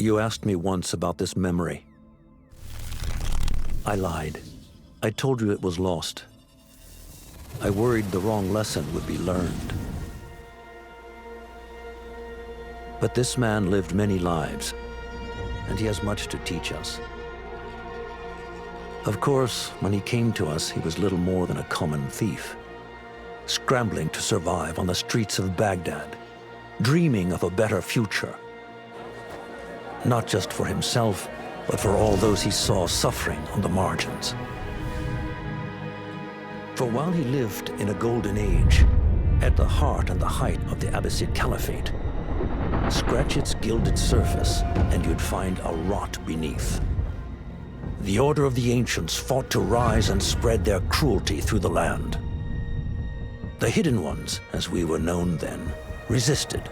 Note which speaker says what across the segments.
Speaker 1: You asked me once about this memory. I lied. I told you it was lost. I worried the wrong lesson would be learned. But this man lived many lives, and he has much to teach us. Of course, when he came to us, he was little more than a common thief, scrambling to survive on the streets of Baghdad, dreaming of a better future. Not just for himself, but for all those he saw suffering on the margins. For while he lived in a golden age, at the heart and the height of the Abbasid Caliphate, scratch its gilded surface and you'd find a rot beneath. The Order of the Ancients fought to rise and spread their cruelty through the land. The Hidden Ones, as we were known then, resisted,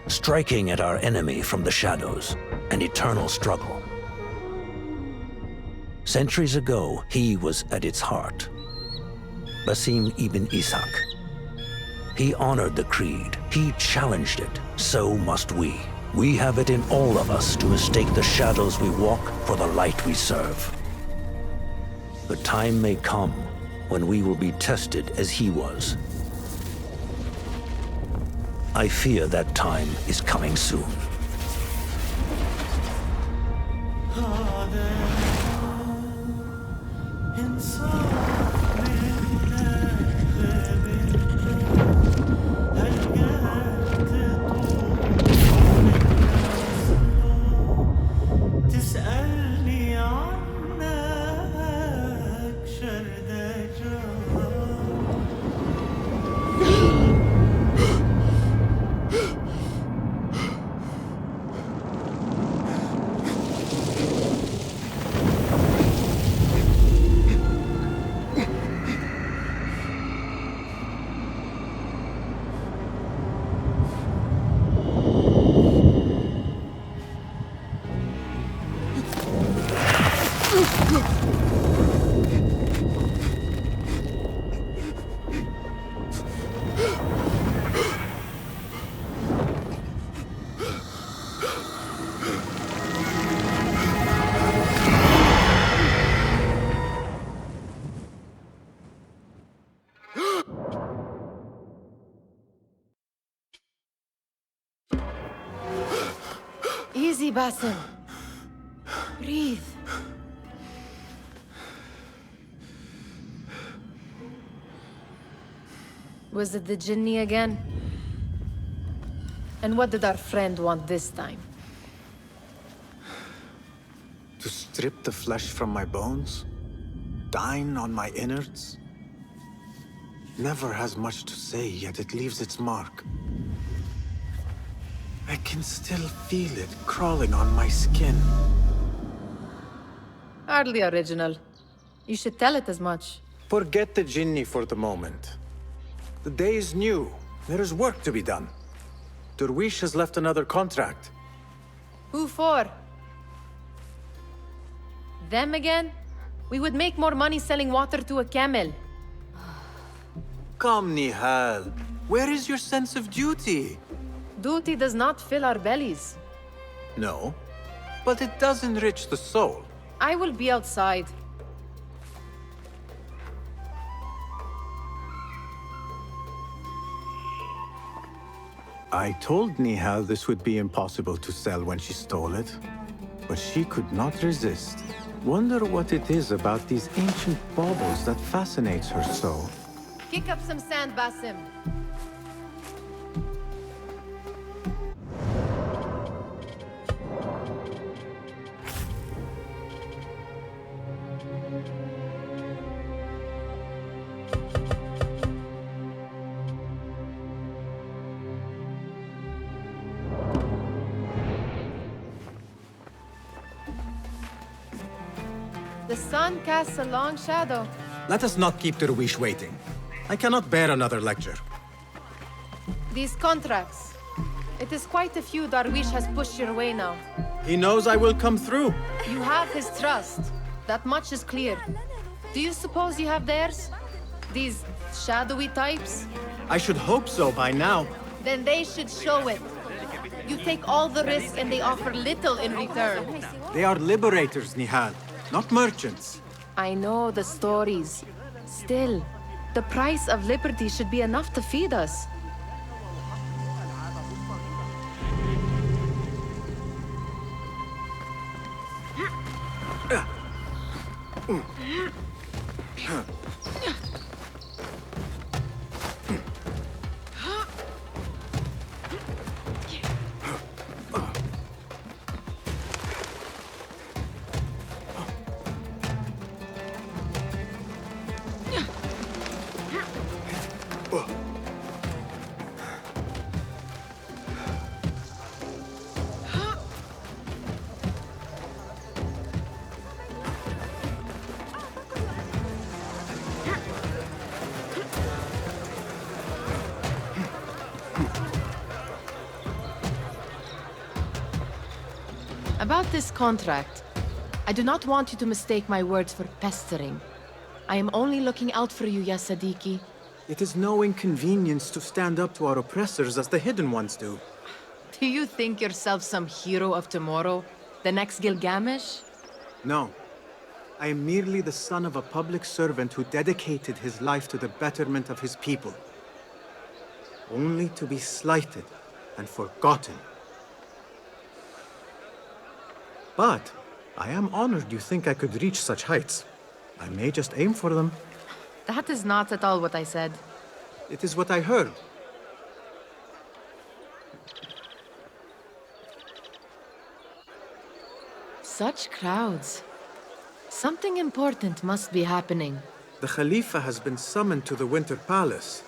Speaker 1: striking at our enemy from the shadows, an eternal struggle. Centuries ago, he was at its heart. Basim ibn Ishaq. He honored the creed. He challenged it. So must we. We have it in all of us to mistake the shadows we walk for the light we serve. The time may come when we will be tested as he was. I fear that time is coming soon.
Speaker 2: Easy, Basim. Breathe. Was it the Jinni again? And what did our friend want this time?
Speaker 3: To strip the flesh from my bones? Dine on my innards? Never has much to say, yet it leaves its mark. I can still feel it crawling on my skin.
Speaker 2: Hardly original. You should tell it as much.
Speaker 3: Forget the Jinni for the moment. The day is new. There is work to be done. Derwish has left another contract.
Speaker 2: Who for? Them again? We would make more money selling water to a camel.
Speaker 3: Come, Nihal. Where is your sense of duty?
Speaker 2: Duty does not fill our bellies.
Speaker 3: No, but it does enrich the soul.
Speaker 2: I will be outside.
Speaker 3: I told Nihal this would be impossible to sell when she stole it, but she could not resist. Wonder what it is about these ancient baubles that fascinates her so.
Speaker 2: Kick up some sand, Basim. The sun casts a long shadow.
Speaker 3: Let us not keep Derwish waiting. I cannot bear another lecture.
Speaker 2: These contracts. It is quite a few Darwish has pushed your way now.
Speaker 3: He knows I will come through.
Speaker 2: You have his trust. That much is clear. Do you suppose you have theirs? These shadowy types?
Speaker 3: I should hope so by now.
Speaker 2: Then they should show it. You take all the risk and they offer little in return.
Speaker 3: They are liberators, Nihal, not merchants.
Speaker 2: I know the stories. Still, the price of liberty should be enough to feed us. About this contract, I do not want you to mistake my words for pestering. I am only looking out for you, ya Sadiki.
Speaker 3: It is no inconvenience to stand up to our oppressors as the Hidden Ones do.
Speaker 2: Do you think yourself some hero of tomorrow? The next Gilgamesh?
Speaker 3: No. I am merely the son of a public servant who dedicated his life to the betterment of his people. Only to be slighted and forgotten. But I am honored you think I could reach such heights. I may just aim for them.
Speaker 2: That is not at all what I said.
Speaker 3: It is what I heard.
Speaker 2: Such crowds. Something important must be happening.
Speaker 3: The Khalifa has been summoned to the Winter Palace.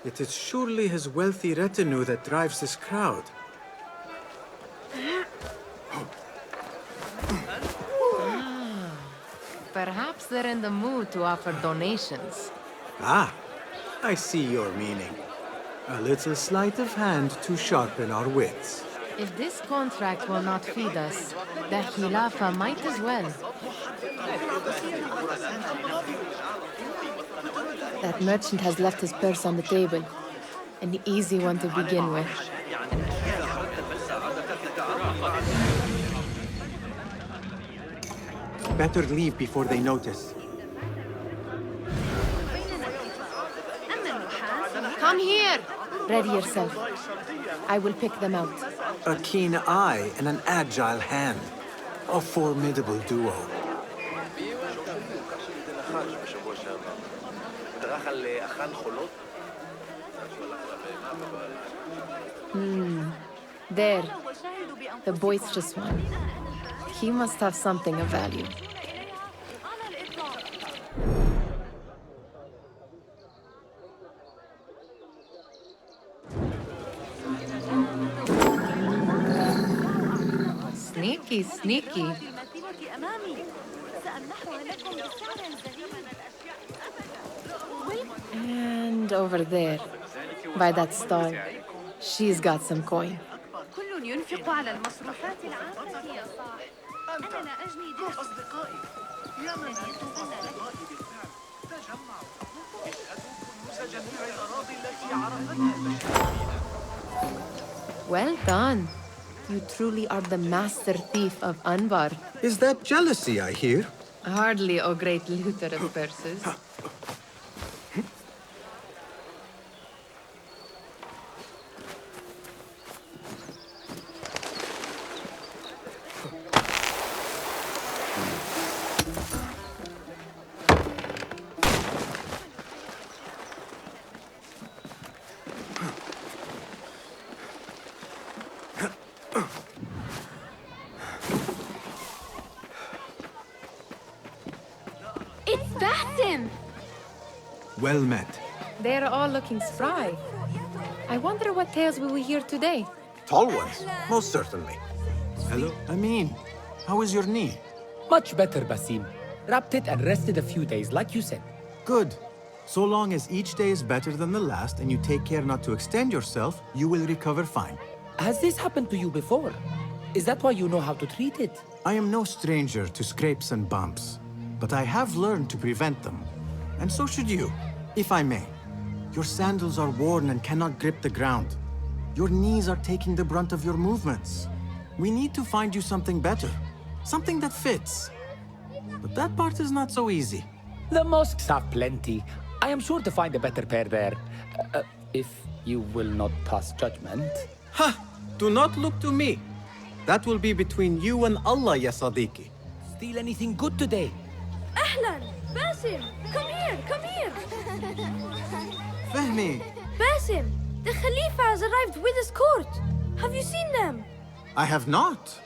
Speaker 3: It is surely his wealthy retinue that drives this crowd.
Speaker 2: Perhaps they're in the mood to offer donations.
Speaker 3: Ah, I see your meaning. A little sleight of hand to sharpen our wits.
Speaker 2: If this contract will not feed us, the Khilafah might as well. That merchant has left his purse on the table. An easy one to begin with.
Speaker 3: Better leave before they notice.
Speaker 2: Come here! Ready yourself. I will pick them out.
Speaker 3: A keen eye and an agile hand. A formidable duo.
Speaker 2: There. The boisterous one. He must have something of value. Sneaky, sneaky. And over there, by that stall, she's got some coin. Well done. You truly are the master thief of Anbar.
Speaker 3: Is that jealousy I hear?
Speaker 2: Hardly, O great looter of purses.
Speaker 3: Well met.
Speaker 2: They're all looking spry. I wonder what tales we will hear today.
Speaker 3: Tall ones, most certainly. Hello, Amin. How is your knee?
Speaker 4: Much better, Basim. Wrapped it and rested a few days, like you said.
Speaker 3: Good. So long as each day is better than the last and you take care not to extend yourself, you will recover fine.
Speaker 4: Has this happened to you before? Is that why you know how to treat it?
Speaker 3: I am no stranger to scrapes and bumps, but I have learned to prevent them. And so should you, if I may. Your sandals are worn and cannot grip the ground. Your knees are taking the brunt of your movements. We need to find you something better. Something that fits. But that part is not so easy.
Speaker 4: The mosques have plenty. I am sure to find a better pair there. If you will not pass judgment.
Speaker 3: Ha! Do not look to me. That will be between you and Allah, ya Sadiqi.
Speaker 4: Steal anything good today?
Speaker 5: Ahlan! Basim! Come here! Come here!
Speaker 3: Fahmi,
Speaker 5: Basim! The Khalifa has arrived with his court! Have you seen them?
Speaker 3: I have not.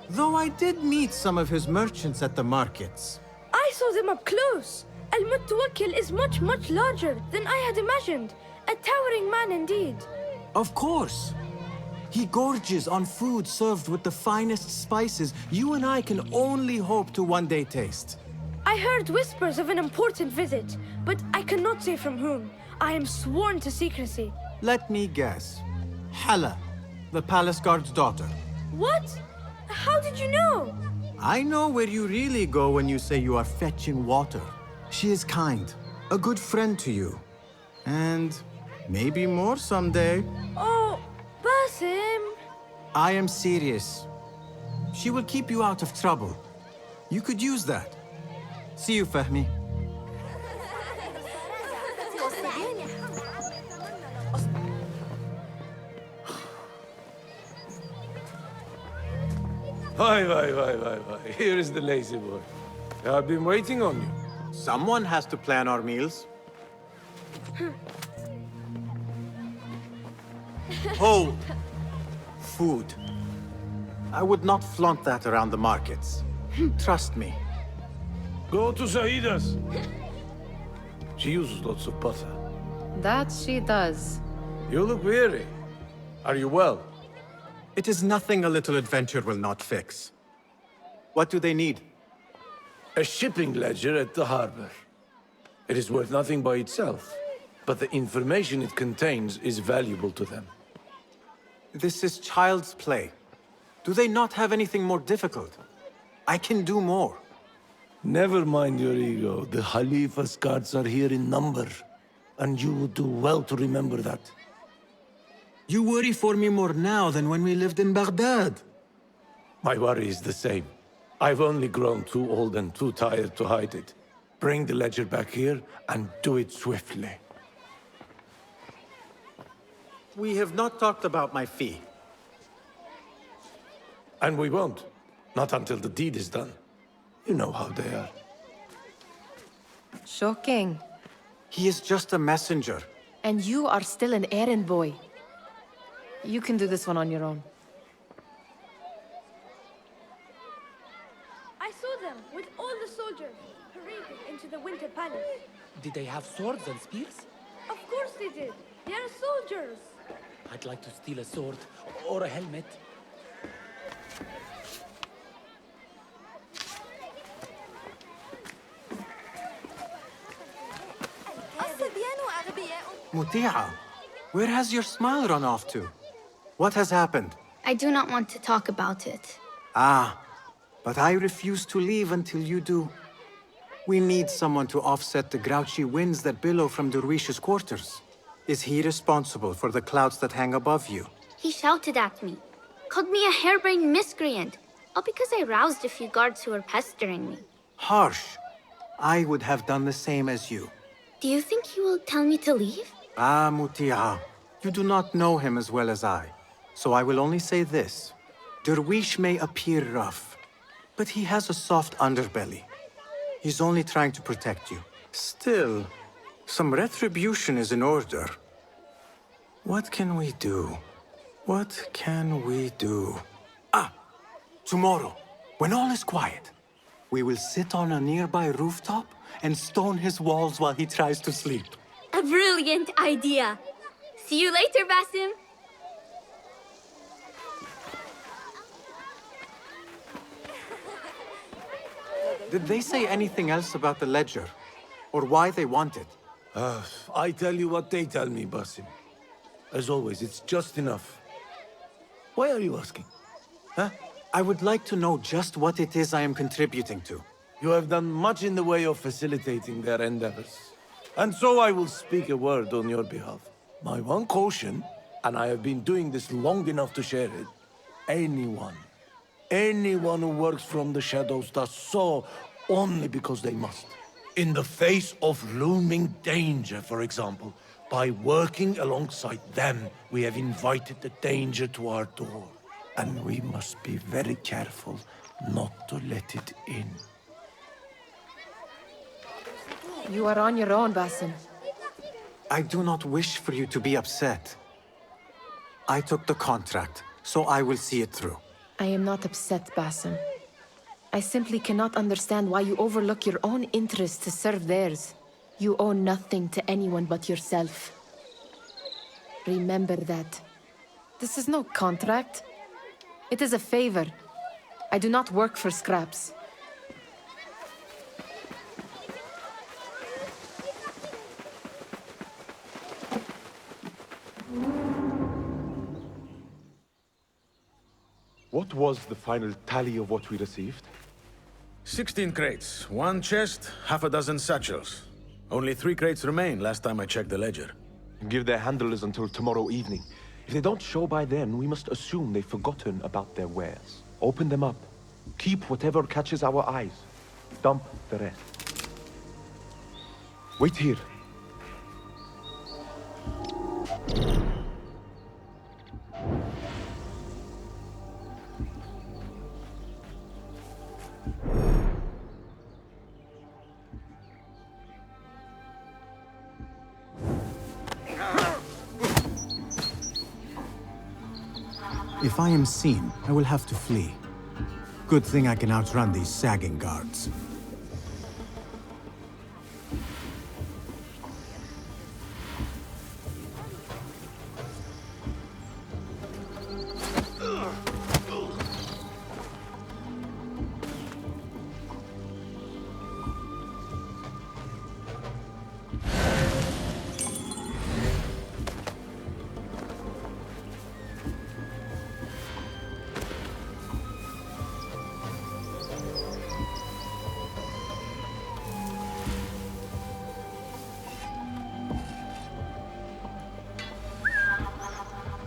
Speaker 3: Though I did meet some of his merchants at the markets.
Speaker 5: I saw them up close. Al-Mutawakkil is much, much larger than I had imagined. A towering man indeed.
Speaker 3: Of course. He gorges on food served with the finest spices you and I can only hope to one day taste.
Speaker 5: I heard whispers of an important visit, but I cannot say from whom. I am sworn to secrecy.
Speaker 3: Let me guess. Hala, the palace guard's daughter.
Speaker 5: What? How did you know?
Speaker 3: I know where you really go when you say you are fetching water. She is kind, a good friend to you. And maybe more someday.
Speaker 5: Oh, Basim.
Speaker 3: I am serious. She will keep you out of trouble. You could use that. See you, Fahmi.
Speaker 6: Why. Here is the lazy boy. I've been waiting on you.
Speaker 3: Someone has to plan our meals. Hold. Food. I would not flaunt that around the markets. Trust me.
Speaker 6: Go to Saida's. She uses lots of butter.
Speaker 2: That she does.
Speaker 6: You look weary. Are you well?
Speaker 3: It is nothing a little adventure will not fix. What do they need?
Speaker 6: A shipping ledger at the harbor. It is worth nothing by itself, but the information it contains is valuable to them.
Speaker 3: This is child's play. Do they not have anything more difficult? I can do more.
Speaker 6: Never mind your ego. The Khalifa's guards are here in number, and you would do well to remember that.
Speaker 3: You worry for me more now than when we lived in Baghdad.
Speaker 6: My worry is the same. I've only grown too old and too tired to hide it. Bring the ledger back here, and do it swiftly.
Speaker 3: We have not talked about my fee.
Speaker 6: And we won't. Not until the deed is done. You know how they are.
Speaker 2: Shocking.
Speaker 3: He is just a messenger.
Speaker 2: And you are still an errand boy. You can do this one on your own.
Speaker 5: I saw them with all the soldiers paraded into the Winter Palace.
Speaker 4: Did they have swords and spears?
Speaker 5: Of course they did. They are soldiers.
Speaker 4: I'd like to steal a sword or a helmet.
Speaker 3: Muti'a, where has your smile run off to? What has happened?
Speaker 7: I do not want to talk about it.
Speaker 3: Ah, but I refuse to leave until you do. We need someone to offset the grouchy winds that billow from Derwish's quarters. Is he responsible for the clouds that hang above you?
Speaker 7: He shouted at me, called me a harebrained miscreant, all because I roused a few guards who were pestering me.
Speaker 3: Harsh. I would have done the same as you.
Speaker 7: Do you think he will tell me to leave?
Speaker 3: Ah, Muti'a, you do not know him as well as I. So I will only say this. Derwish may appear rough, but he has a soft underbelly. He's only trying to protect you. Still, some retribution is in order. What can we do? What can we do? Ah! Tomorrow, when all is quiet, we will sit on a nearby rooftop and stone his walls while he tries to sleep.
Speaker 7: A brilliant idea. See you later, Basim.
Speaker 3: Did they say anything else about the ledger? Or why they want it?
Speaker 6: I tell you what they tell me, Basim. As always, it's just enough. Why are you asking? Huh?
Speaker 3: I would like to know just what it is I am contributing to.
Speaker 6: You have done much in the way of facilitating their endeavors. And so I will speak a word on your behalf. My one caution, And I have been doing this long enough to share it. Anyone who works from the shadows does so only because they must. In the face of looming danger, for example, by working alongside them, we have invited the danger to our door. And we must be very careful not to let it in.
Speaker 2: You are on your own, Basim.
Speaker 3: I do not wish for you to be upset. I took the contract, so I will see it through.
Speaker 2: I am not upset, Basim. I simply cannot understand why you overlook your own interests to serve theirs. You owe nothing to anyone but yourself. Remember that. This is no contract. It is a favor. I do not work for scraps.
Speaker 8: What was the final tally of what we received?
Speaker 9: 16 crates, 1 chest, half a dozen satchels. Only 3 crates remain last time I checked the ledger.
Speaker 8: Give their handlers until tomorrow evening. If they don't show by then, we must assume they've forgotten about their wares. Open them up. Keep whatever catches our eyes. Dump the rest. Wait here.
Speaker 3: If I am seen, I will have to flee. Good thing I can outrun these sagging guards.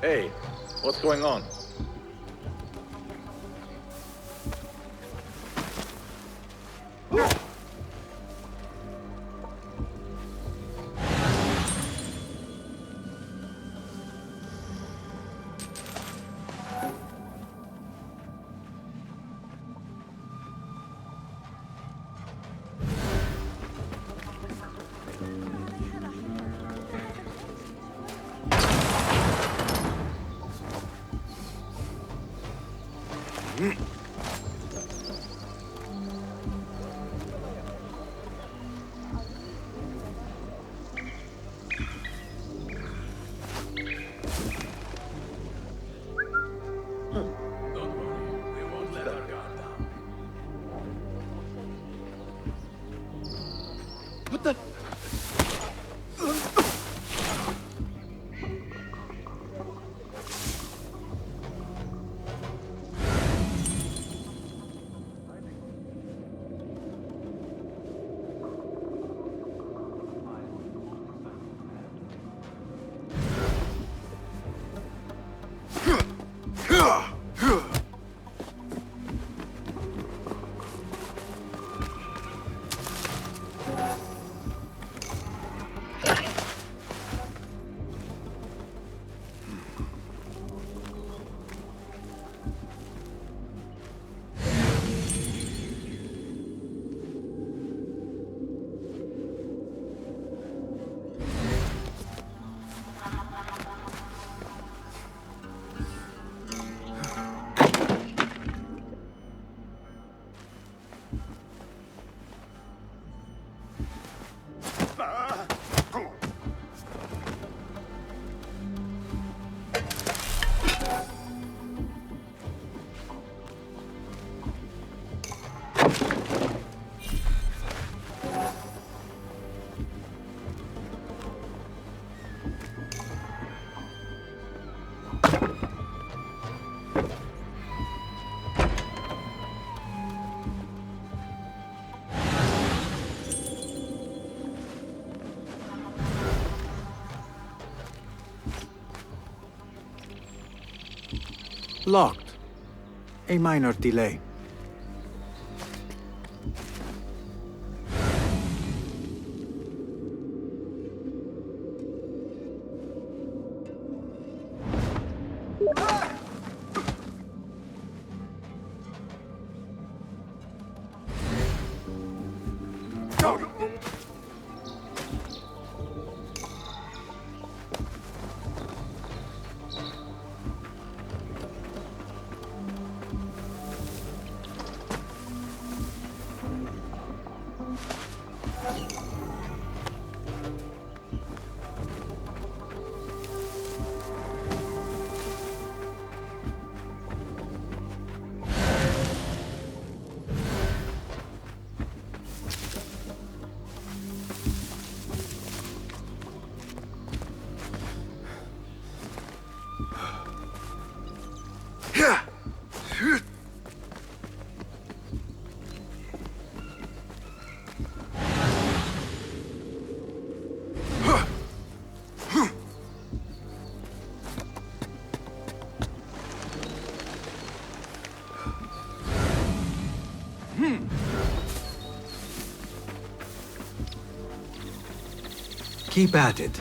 Speaker 9: Hey, what's going on?
Speaker 3: Locked. A minor delay. Keep at it.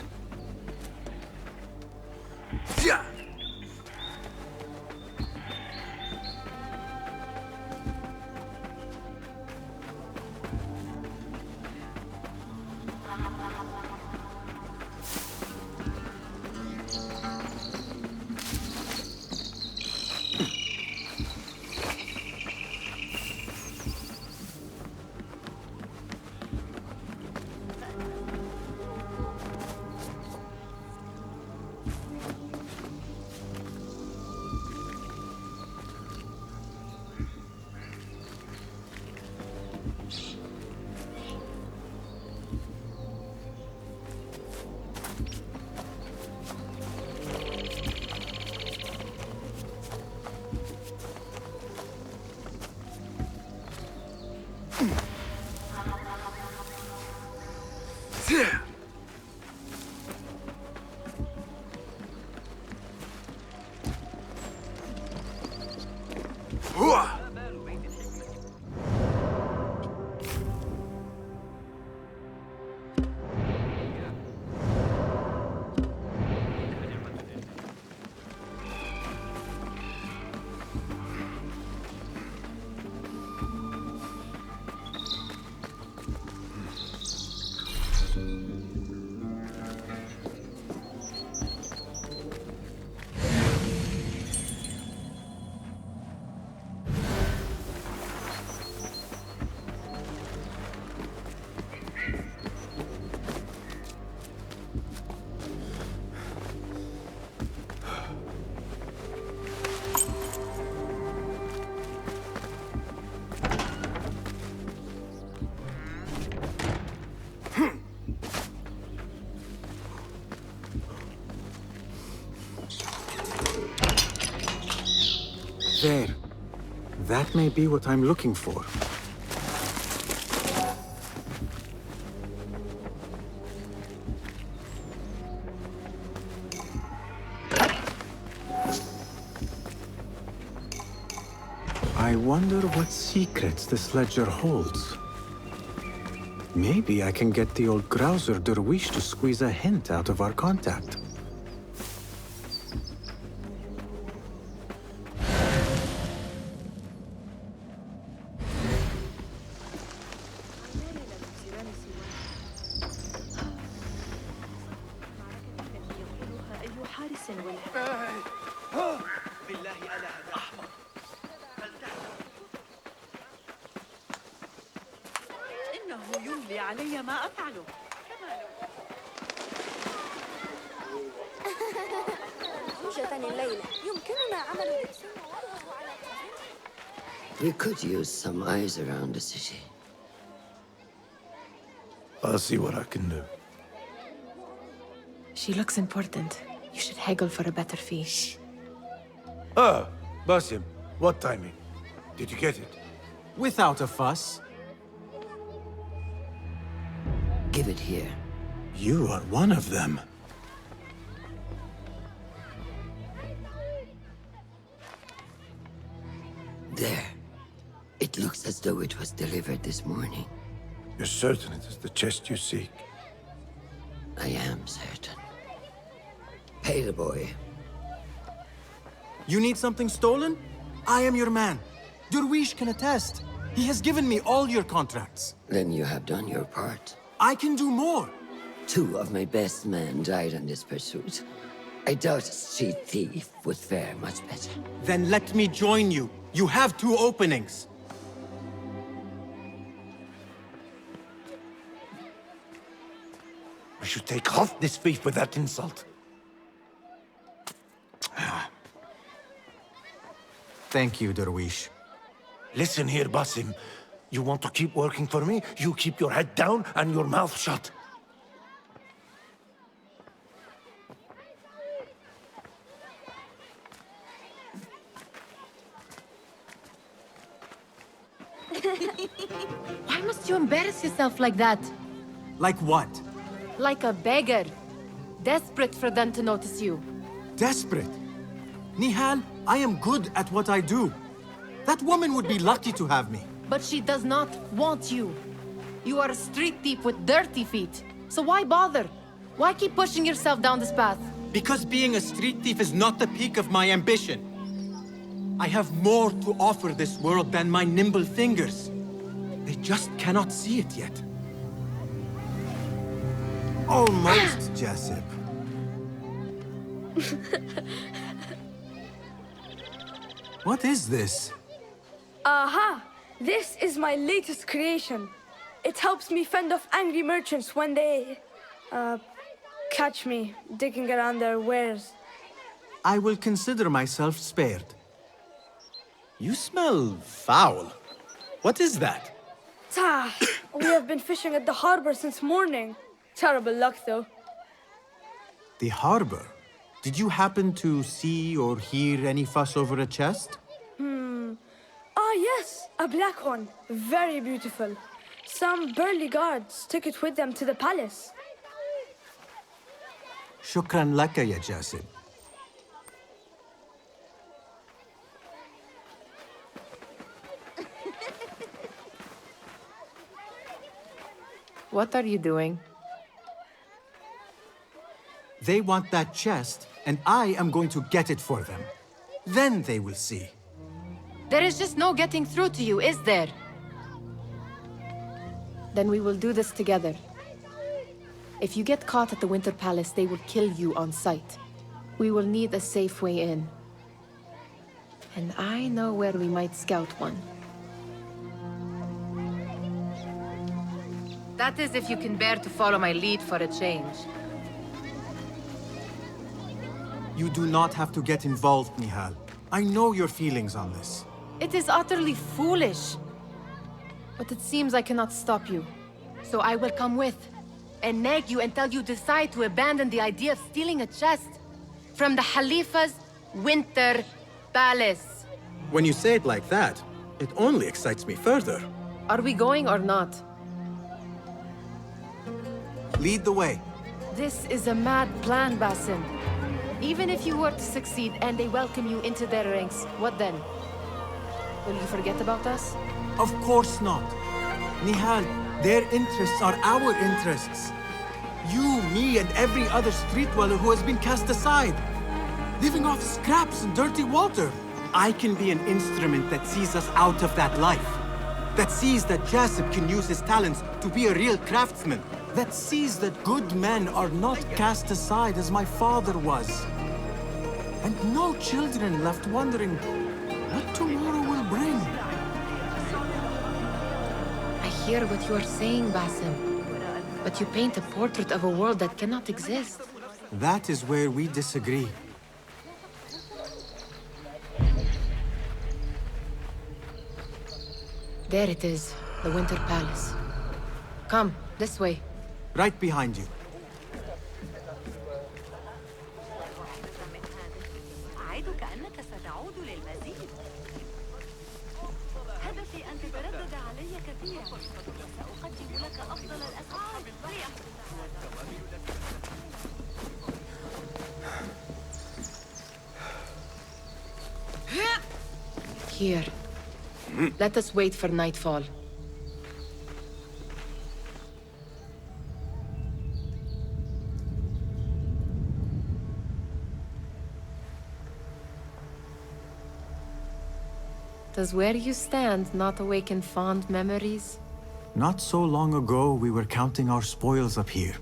Speaker 3: There. That may be what I'm looking for. I wonder what secrets this ledger holds. Maybe I can get the old grouser Derwish to squeeze a hint out of our contact.
Speaker 10: We could use some eyes around the city.
Speaker 6: I'll see what I can do.
Speaker 2: She looks important. You should haggle for a better fee.
Speaker 6: Ah, Basim, what timing? Did you get it?
Speaker 3: Without a fuss.
Speaker 10: Give it here.
Speaker 3: You are one of them.
Speaker 10: There. It looks as though it was delivered this morning.
Speaker 6: You're certain it is the chest you seek?
Speaker 10: I am certain. Pay the boy.
Speaker 3: You need something stolen? I am your man. Derwish can attest. He has given me all your contracts.
Speaker 10: Then you have done your part.
Speaker 3: I can do more.
Speaker 10: 2 of my best men died on this pursuit. I doubt a street thief would fare much better.
Speaker 3: Then let me join you. You have 2 openings.
Speaker 6: We should take half this thief with that insult.
Speaker 3: Thank you, Derwish.
Speaker 6: Listen here, Basim. You want to keep working for me? You keep your head down and your mouth shut.
Speaker 2: Why must you embarrass yourself like that?
Speaker 3: Like what?
Speaker 2: Like a beggar. Desperate for them to notice you.
Speaker 3: Desperate? Nihal, I am good at what I do. That woman would be lucky to have me.
Speaker 2: But she does not want you. You are a street thief with dirty feet. So why bother? Why keep pushing yourself down this path?
Speaker 3: Because being a street thief is not the peak of my ambition. I have more to offer this world than my nimble fingers. They just cannot see it yet. Almost, Jessup. What is this?
Speaker 5: Aha! This is my latest creation. It helps me fend off angry merchants when they... catch me digging around their wares.
Speaker 3: I will consider myself spared. You smell foul. What is that?
Speaker 5: We have been fishing at the harbor since morning. Terrible luck, though.
Speaker 3: The harbor? Did you happen to see or hear any fuss over a chest?
Speaker 5: Ah, yes, a black one. Very beautiful. Some burly guards took it with them to the palace.
Speaker 3: Shukran laka, ya Jasib.
Speaker 2: What are you doing?
Speaker 3: They want that chest, and I am going to get it for them. Then they will see.
Speaker 2: There is just no getting through to you, is there? Then we will do this together. If you get caught at the Winter Palace, they will kill you on sight. We will need a safe way in. And I know where we might scout one. That is if you can bear to follow my lead for a change.
Speaker 3: You do not have to get involved, Nihal. I know your feelings on this.
Speaker 2: It is utterly foolish. But it seems I cannot stop you. So I will come with, and nag you until you decide to abandon the idea of stealing a chest from the Khalifa's Winter Palace.
Speaker 3: When you say it like that, it only excites me further.
Speaker 2: Are we going or not?
Speaker 3: Lead the way.
Speaker 2: This is a mad plan, Basim. Even if you were to succeed and they welcome you into their ranks, what then? Will you forget about us?
Speaker 3: Of course not. Nihal, their interests are our interests. You, me, and every other street dweller who has been cast aside. Living off scraps and dirty water. I can be an instrument that sees us out of that life. That sees that Jasip can use his talents to be a real craftsman. That sees that good men are not cast aside as my father was. And no children left wondering what tomorrow will bring.
Speaker 2: I hear what you are saying, Basim. But you paint a portrait of a world that cannot exist.
Speaker 3: That is where we disagree.
Speaker 2: There it is, the Winter Palace. Come, this way.
Speaker 3: Right behind you.
Speaker 2: Here, Let us wait for nightfall. Does where you stand not awaken fond memories?
Speaker 3: Not so long ago, we were counting our spoils up here.